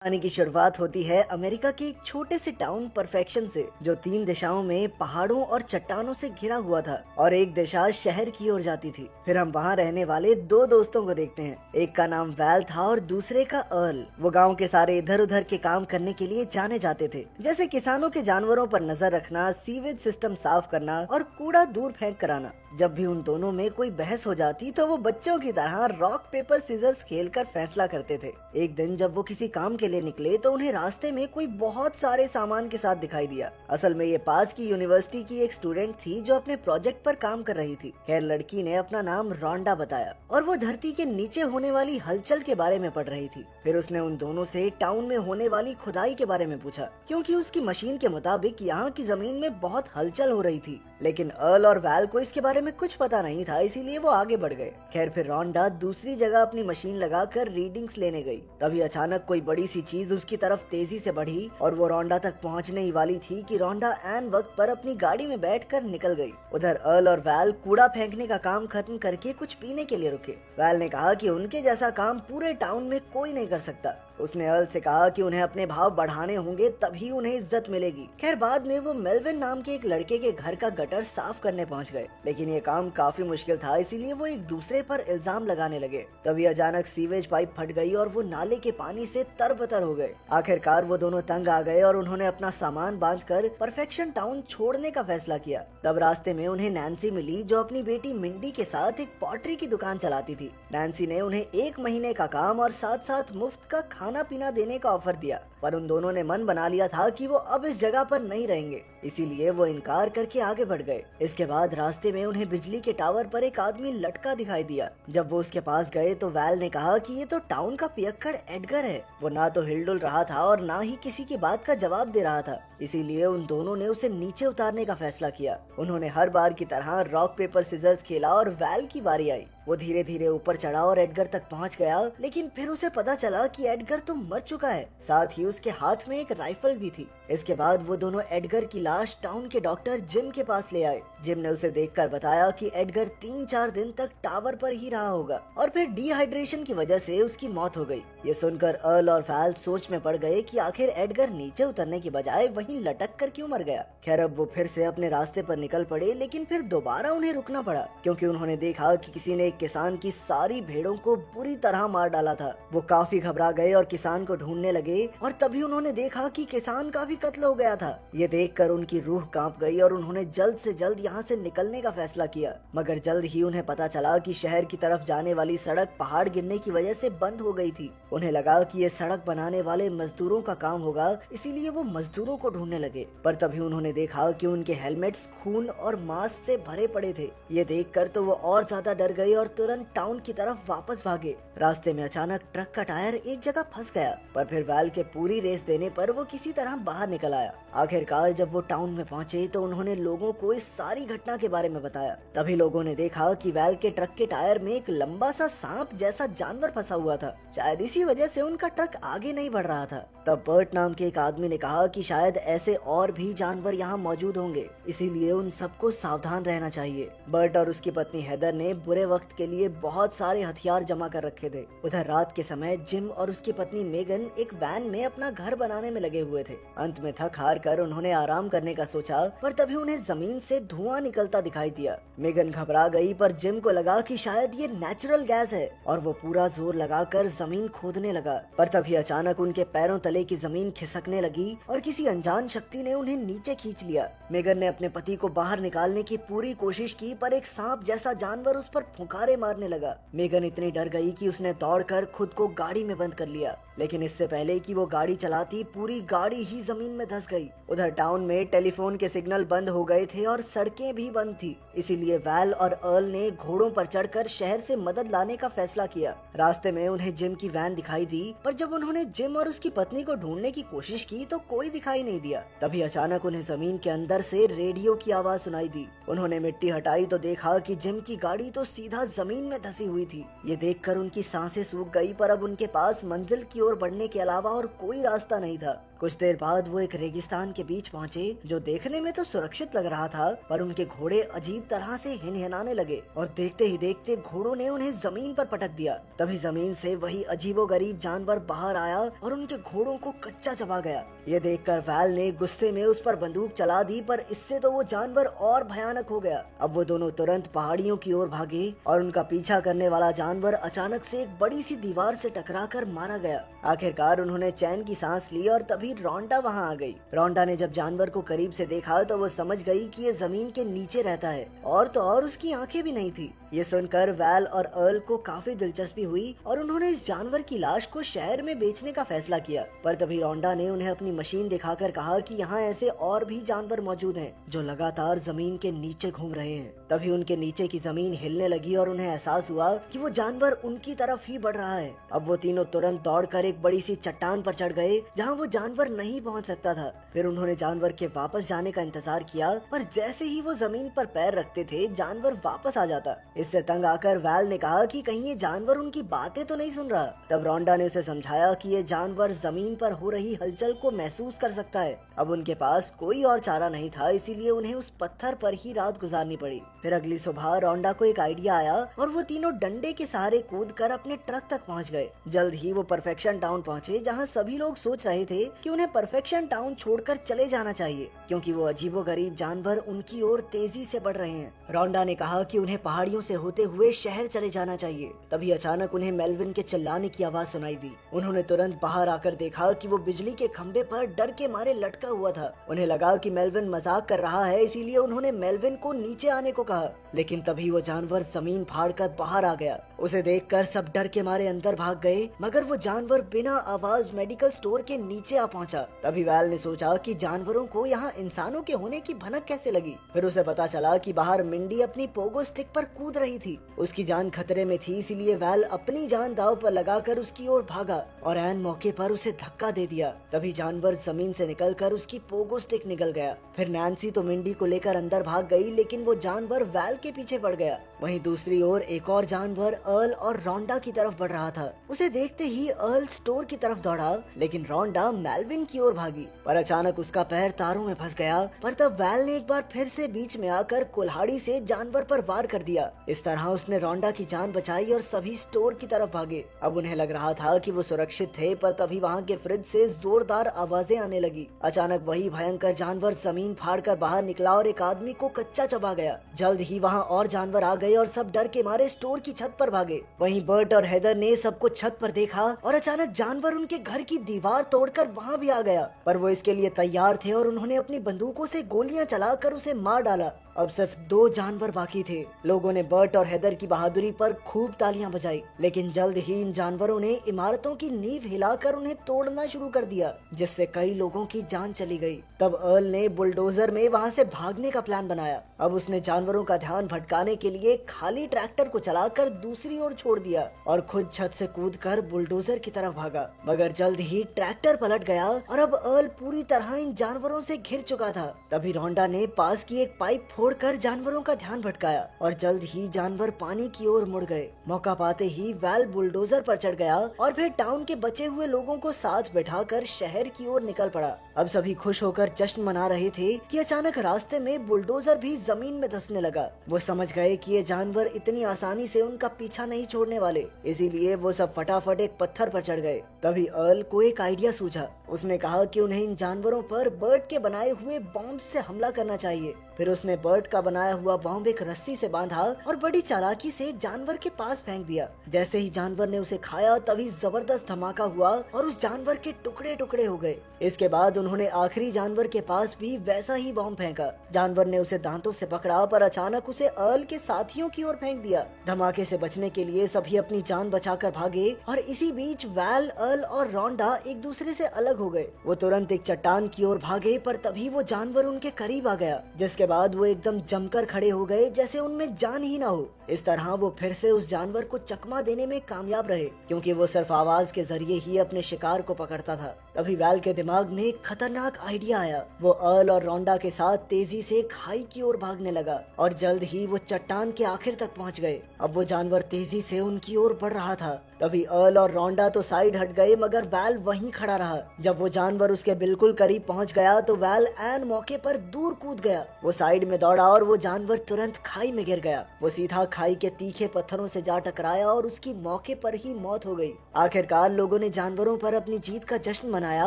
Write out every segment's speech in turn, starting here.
कहानी की शुरुआत होती है अमेरिका के एक छोटे से टाउन परफेक्शन से, जो 3 दिशाओं में पहाड़ों और चट्टानों से घिरा हुआ था और एक दिशा शहर की ओर जाती थी। फिर हम वहाँ रहने वाले 2 दोस्तों को देखते हैं। एक का नाम वैल था और दूसरे का अर्ल। वो गांव के सारे इधर उधर के काम करने के लिए जाने जाते थे, जैसे किसानों के जानवरों पर नजर रखना, सीवेज सिस्टम साफ करना और कूड़ा दूर फेंक कराना। जब भी उन दोनों में कोई बहस हो जाती तो वो बच्चों की तरह रॉक पेपर सीजर्स खेलकर फैसला करते थे। एक दिन जब वो किसी काम के लिए निकले तो उन्हें रास्ते में कोई बहुत सारे सामान के साथ दिखाई दिया। असल में ये पास की यूनिवर्सिटी की एक स्टूडेंट थी जो अपने प्रोजेक्ट पर काम कर रही थी। खैर, लड़की ने अपना नाम रोंडा बताया और वो धरती के नीचे होने वाली हलचल के बारे में पढ़ रही थी। फिर उसने उन दोनों से टाउन में होने वाली खुदाई के बारे में पूछा, क्योंकि उसकी मशीन के मुताबिक यहाँ की जमीन में बहुत हलचल हो रही थी। लेकिन अर्ल और वैल को इसके बारे में कुछ पता नहीं था, इसीलिए वो आगे बढ़ गए। खैर, फिर रोंडा दूसरी जगह अपनी मशीन लगाकर रीडिंग्स लेने गई। तभी अचानक कोई बड़ी सी चीज उसकी तरफ तेजी से बढ़ी और वो रोंडा तक पहुंचने ही वाली थी कि रोंडा ऐन वक्त पर अपनी गाड़ी में बैठकर निकल गई। उधर अर्ल और वैल कूड़ा फेंकने का काम खत्म करके कुछ पीने के लिए रुके। वैल ने कहा कि उनके जैसा काम पूरे टाउन में कोई नहीं कर सकता। उसने अर्ल से कहा कि उन्हें अपने भाव बढ़ाने होंगे, तभी उन्हें इज्जत मिलेगी। खैर, बाद में वो मेल्विन नाम के एक लड़के के घर का गटर साफ करने पहुंच गए, लेकिन ये काम काफी मुश्किल था, इसीलिए वो एक दूसरे पर इल्जाम लगाने लगे। तभी अचानक सीवेज पाइप फट गई और वो नाले के पानी से तरबतर हो गए। आखिरकार वो दोनों तंग आ गए और उन्होंने अपना सामान बांधकर परफेक्शन टाउन छोड़ने का फैसला किया। तब रास्ते में उन्हें नैन्सी मिली, जो अपनी बेटी मिंडी के साथ एक पॉटरी की दुकान चलाती थी। नैन्सी ने उन्हें 1 महीने का काम और साथ साथ मुफ्त का खाना पीना देने का ऑफर दिया, पर उन दोनों ने मन बना लिया था कि वो अब इस जगह पर नहीं रहेंगे, इसीलिए वो इनकार करके आगे बढ़ गए। इसके बाद रास्ते में उन्हें बिजली के टावर पर एक आदमी लटका दिखाई दिया। जब वो उसके पास गए तो वैल ने कहा कि ये तो टाउन का पियक्कड़ एडगर है। वो ना तो हिलडुल रहा था और ना ही किसी की बात का जवाब दे रहा था, इसीलिए उन दोनों ने उसे नीचे उतारने का फैसला किया। उन्होंने हर बार की तरह रॉक पेपर सीजर्स खेला और वैल की बारी आई। वो धीरे धीरे ऊपर चढ़ा और एडगर तक पहुंच गया, लेकिन फिर उसे पता चला कि एडगर तो मर चुका है। साथ ही उसके हाथ में एक राइफल भी थी। इसके बाद वो दोनों एडगर की लाश टाउन के डॉक्टर जिम के पास ले आए। जिम ने उसे देखकर बताया कि एडगर 3-4 दिन तक टावर पर ही रहा होगा और फिर डिहाइड्रेशन की वजह से उसकी मौत हो गई। ये सुनकर अर्ल और वैल सोच में पड़ गए कि आखिर एडगर नीचे उतरने की बजाय वहीं लटक कर क्यों मर गया। खैर, अब वो फिर से अपने रास्ते पर निकल पड़े, लेकिन फिर दोबारा उन्हें रुकना पड़ा, क्योंकि उन्होंने देखा कि किसी ने एक किसान की सारी भेड़ों को बुरी तरह मार डाला था। वो काफी घबरा गए और किसान को ढूंढने लगे, और तभी उन्होंने देखा कि किसान का भी कत्ल हो गया था। ये देखकर उनकी रूह कांप गई और उन्होंने जल्द से जल्द यहाँ से निकलने का फैसला किया। मगर जल्द ही उन्हें पता चला कि शहर की तरफ जाने वाली सड़क पहाड़ गिरने की वजह से बंद हो गई थी। उन्हें लगा कि ये सड़क बनाने वाले मजदूरों का काम होगा, इसीलिए वो मजदूरों को ढूंढने लगे। पर तभी उन्होंने देखा कि उनके हेलमेट्स खून और मांस से भरे पड़े थे। ये देखकर तो वो और ज्यादा डर गए और तुरंत टाउन की तरफ वापस भागे। रास्ते में अचानक ट्रक का टायर एक जगह फंस गया, पर फिर वैल के पूरी रेस देने पर वो किसी तरह बाहर निकल आया। आखिरकार जब वो टाउन में पहुंचे तो उन्होंने लोगों को इस सारी घटना के बारे में बताया। तभी लोगों ने देखा कि वैल के ट्रक के टायर में एक लंबा सा सांप जैसा जानवर फंसा हुआ था। शायद इसी वजह से उनका ट्रक आगे नहीं बढ़ रहा था। तब बर्ट नाम के एक आदमी ने कहा कि शायद ऐसे और भी जानवर यहाँ मौजूद होंगे, इसीलिए उन सबको सावधान रहना चाहिए। बर्ट और उसकी पत्नी हेदर ने बुरे वक्त के लिए बहुत सारे हथियार जमा कर रखे थे। उधर रात के समय जिम और उसकी पत्नी मेगन एक वैन में अपना घर बनाने में लगे हुए थे। अंत में थक हार कर उन्होंने आराम करने का सोचा, पर तभी उन्हें जमीन से धुआं निकलता दिखाई दिया। मेगन घबरा गई, पर जिम को लगा कि शायद ये नेचुरल गैस है और वो पूरा जोर लगाकर जमीन खोदने लगा। पर तभी अचानक उनके पैरों तले की जमीन खिसकने लगी और किसी अनजान शक्ति ने उन्हें नीचे खींच लिया। मेगन ने अपने पति को बाहर निकालने की पूरी कोशिश की, पर एक सांप जैसा जानवर उस पर फुंकारे मारने लगा। मेगन इतनी डर गई कि उसने दौड़कर खुद को गाड़ी में बंद कर लिया, लेकिन इससे पहले कि वो गाड़ी चलाती, पूरी गाड़ी ही जमीन में धंस गई। उधर टाउन में टेलीफोन के सिग्नल बंद हो गए थे और सड़कें भी बंद थी, इसीलिए वैल और अर्ल ने घोड़ों पर चढ़कर शहर से मदद लाने का फैसला किया। रास्ते में उन्हें जिम की वैन दिखाई दी, पर जब उन्होंने जिम और उसकी पत्नी को ढूंढने की कोशिश की तो कोई दिखाई नहीं दिया। तभी अचानक उन्हें जमीन के अंदर से रेडियो की आवाज सुनाई दी। उन्होंने मिट्टी हटाई तो देखा कि जिम की गाड़ी तो सीधा जमीन में धंसी हुई थी। ये देखकर उनकी सांसें सूख गई, पर अब उनके पास मंजिल की ओर बढ़ने के अलावा और कोई रास्ता नहीं था। कुछ देर बाद वो एक रेगिस्तान के बीच पहुँचे जो देखने में तो सुरक्षित लग रहा था, पर उनके घोड़े अजीब तरह से हिनहिनाने लगे और देखते ही देखते घोड़ों ने उन्हें जमीन पर पटक दिया। तभी जमीन से वही अजीबोगरीब जानवर बाहर आया और उनके घोड़ों को कच्चा चबा गया। ये देखकर वैल ने गुस्से में उस पर बंदूक चला दी, पर इससे तो वो जानवर और भयानक हो गया। अब वो दोनों तुरंत पहाड़ियों की ओर भागे और उनका पीछा करने वाला जानवर अचानक से एक बड़ी सी दीवार से टकराकर मारा गया। आखिरकार उन्होंने चैन की सांस ली और तभी रोंडा वहाँ आ गई। रोंडा ने जब जानवर को करीब से देखा तो वो समझ गई कि ये जमीन के नीचे रहता है, और तो और उसकी आंखें भी नहीं थी। ये सुनकर वैल और अर्ल को काफी दिलचस्पी हुई और उन्होंने इस जानवर की लाश को शहर में बेचने का फैसला किया। पर तभी रोंडा ने उन्हें अपनी मशीन दिखाकर कहा कि यहाँ ऐसे और भी जानवर मौजूद हैं जो लगातार जमीन के नीचे घूम रहे हैं। तभी उनके नीचे की जमीन हिलने लगी और उन्हें एहसास हुआ कि वो जानवर उनकी तरफ ही बढ़ रहा है। अब वो तीनों तुरंत दौड़कर एक बड़ी सी चट्टान पर चढ़ गए जहाँ वो जानवर नहीं पहुँच सकता था। फिर उन्होंने जानवर के वापस जाने का इंतजार किया, पर जैसे ही वो जमीन पर पैर रखते थे जानवर वापस आ जाता। इससे तंग आकर वैल ने कहा कि कहीं ये जानवर उनकी बातें तो नहीं सुन रहा। तब रोंडा ने उसे समझाया कि ये जानवर जमीन पर हो रही हलचल को महसूस कर सकता है। अब उनके पास कोई और चारा नहीं था, इसीलिए उन्हें उस पत्थर पर ही रात गुजारनी पड़ी। फिर अगली सुबह रोंडा को एक आइडिया आया और वो तीनों डंडे के सहारे कूदकर अपने ट्रक तक पहुंच गए। जल्द ही वो परफेक्शन टाउन पहुंचे, जहां सभी लोग सोच रहे थे कि उन्हें परफेक्शन टाउन छोड़कर चले जाना चाहिए, क्योंकि वो अजीबोगरीब जानवर उनकी ओर तेजी से बढ़ रहे हैं। रोंडा ने कहा कि उन्हें पहाड़ियों से होते हुए शहर चले जाना चाहिए। तभी अचानक उन्हें मेल्विन के चिल्लाने की आवाज सुनाई दी। उन्होंने तुरंत बाहर आकर देखा कि वो बिजली के खंभे पर डर के मारे लटका हुआ था। उन्हें लगा कि मेल्विन मजाक कर रहा है, इसीलिए उन्होंने मेल्विन को नीचे आने को कहा, लेकिन तभी वो जानवर जमीन फाड़कर बाहर आ गया। उसे देखकर सब डर के मारे अंदर भाग गए, मगर वो जानवर बिना आवाज मेडिकल स्टोर के नीचे आ पहुंचा। तभी वैल ने सोचा कि जानवरों को यहाँ इंसानों के होने की भनक कैसे लगी। फिर उसे पता चला कि बाहर मिंडी अपनी पोगो स्टिक पर कूद रही थी। उसकी जान खतरे में थी, इसीलिए वैल अपनी जान दांव पर लगाकर उसकी ओर भागा और ऐन मौके पर उसे धक्का दे दिया। तभी जानवर जमीन से निकलकर उसकी पोगो स्टिक निकल गया। फिर नैन्सी तो मिंडी को लेकर अंदर भाग गई, लेकिन वो जानवर वैल के पीछे पड़ गया। वहीं दूसरी ओर एक और जानवर अर्ल और रोंडा की तरफ बढ़ रहा था। उसे देखते ही अर्ल स्टोर की तरफ दौड़ा, लेकिन रोंडा मेल्विन की ओर भागी। पर अचानक उसका पैर तारों में फंस गया। पर तब वैल ने एक बार फिर से बीच में आकर कुल्हाड़ी से जानवर पर वार कर दिया। इस तरह उसने रोंडा की जान बचाई और सभी स्टोर की तरफ भागे। अब उन्हें लग रहा था कि वो सुरक्षित थे, पर तभी वहाँ के फ्रिज से जोरदार आवाजें आने लगी। अचानक वही भयंकर जानवर जमीन फाड़कर बाहर निकला और एक आदमी को कच्चा चबा गया। जल्द ही वहाँ और जानवर आ गए और सब डर के मारे स्टोर की छत पर भागे। वहीं बर्ट और हेदर ने सबको छत पर देखा और अचानक जानवर उनके घर की दीवार तोड़कर वहाँ भी आ गया। पर वो इसके लिए तैयार थे और उन्होंने अपनी बंदूकों से गोलियां चलाकर उसे मार डाला। अब सिर्फ 2 जानवर बाकी थे। लोगों ने बर्ट और हेदर की बहादुरी पर खूब तालियां बजाई, लेकिन जल्द ही इन जानवरों ने इमारतों की नींव हिलाकर उन्हें तोड़ना शुरू कर दिया, जिससे कई लोगों की जान चली गई। तब अर्ल ने बुलडोजर में वहां से भागने का प्लान बनाया। अब उसने जानवरों का ध्यान भटकाने के लिए खाली ट्रैक्टर को चलाकर दूसरी ओर छोड़ दिया और खुद छत से कूदकर बुलडोजर की तरफ भागा। मगर जल्द ही ट्रैक्टर पलट गया और अब अर्ल पूरी तरह इन जानवरों से घिर चुका था। तभी रोंडा ने पास की एक पाइप फोड़कर जानवरों का ध्यान भटकाया और जल्द ही जानवर पानी की ओर मुड़ गए। मौका पाते ही वैल बुलडोजर पर चढ़ गया और फिर टाउन के बचे हुए लोगों को साथ बैठाकर शहर की ओर निकल पड़ा। अब सभी खुश होकर जश्न मना रहे थे कि अचानक रास्ते में बुलडोजर भी जमीन में धंसने लगा। वो समझ गए कि ये जानवर इतनी आसानी से उनका पीछा नहीं छोड़ने वाले, इसीलिए वो सब फटाफट एक पत्थर पर चढ़ गए। तभी अर्ल को एक आइडिया सूझा। उसने कहा कि उन्हें इन जानवरों पर बर्ट के बनाए हुए बॉम्ब से हमला करना चाहिए। फिर उसने बर्ट का बनाया हुआ बॉम्ब एक रस्सी से बांधा और बड़ी चालाकी से जानवर के पास फेंक दिया। जैसे ही जानवर ने उसे खाया तभी जबरदस्त धमाका हुआ और उस जानवर के टुकड़े टुकड़े हो गए। इसके बाद उन्होंने आखिरी जानवर के पास भी वैसा ही बॉम्ब फेंका। जानवर ने उसे दांतों से पकड़ा, पर अचानक उसे अर्ल के साथियों की ओर फेंक दिया। धमाके से बचने के लिए सभी अपनी जान बचाकर भागे और इसी बीच वैल, अर्ल और रोंडा एक दूसरे से अलग हो गए। वो तुरंत एक चट्टान की ओर भागे, पर तभी वो जानवर उनके करीब आ गया, जिसके बाद वो एकदम जमकर खड़े हो गए जैसे उनमें जान ही ना हो। इस तरह वो फिर से उस जानवर को चकमा देने में कामयाब रहे, क्योंकि वो सिर्फ आवाज के जरिए ही अपने शिकार को पकड़ता था। तभी वैल के दिमाग में एक खतरनाक आइडिया आया। वो अर्ल और रोंडा के साथ तेजी से खाई की ओर भागने लगा और जल्द ही वो चट्टान के आखिर तक पहुंच गए। अब वो जानवर तेजी से उनकी ओर बढ़ रहा था। तभी अर्ल और रोंडा तो साइड हट गए मगर वैल वहीं खड़ा रहा। जब वो जानवर उसके बिल्कुल करीब पहुंच गया तो वैल ऐन मौके पर दूर कूद गया। वो साइड में दौड़ा और वो जानवर तुरंत खाई में गिर गया। वो सीधा खाई के तीखे पत्थरों से जा टकराया और उसकी मौके पर ही मौत हो गई। आखिरकार लोगों ने जानवरों पर अपनी जीत का जश्न मनाया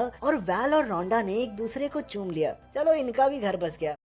और वैल और रोंडा ने एक दूसरे को चूम लिया। चलो इनका भी घर बस गया।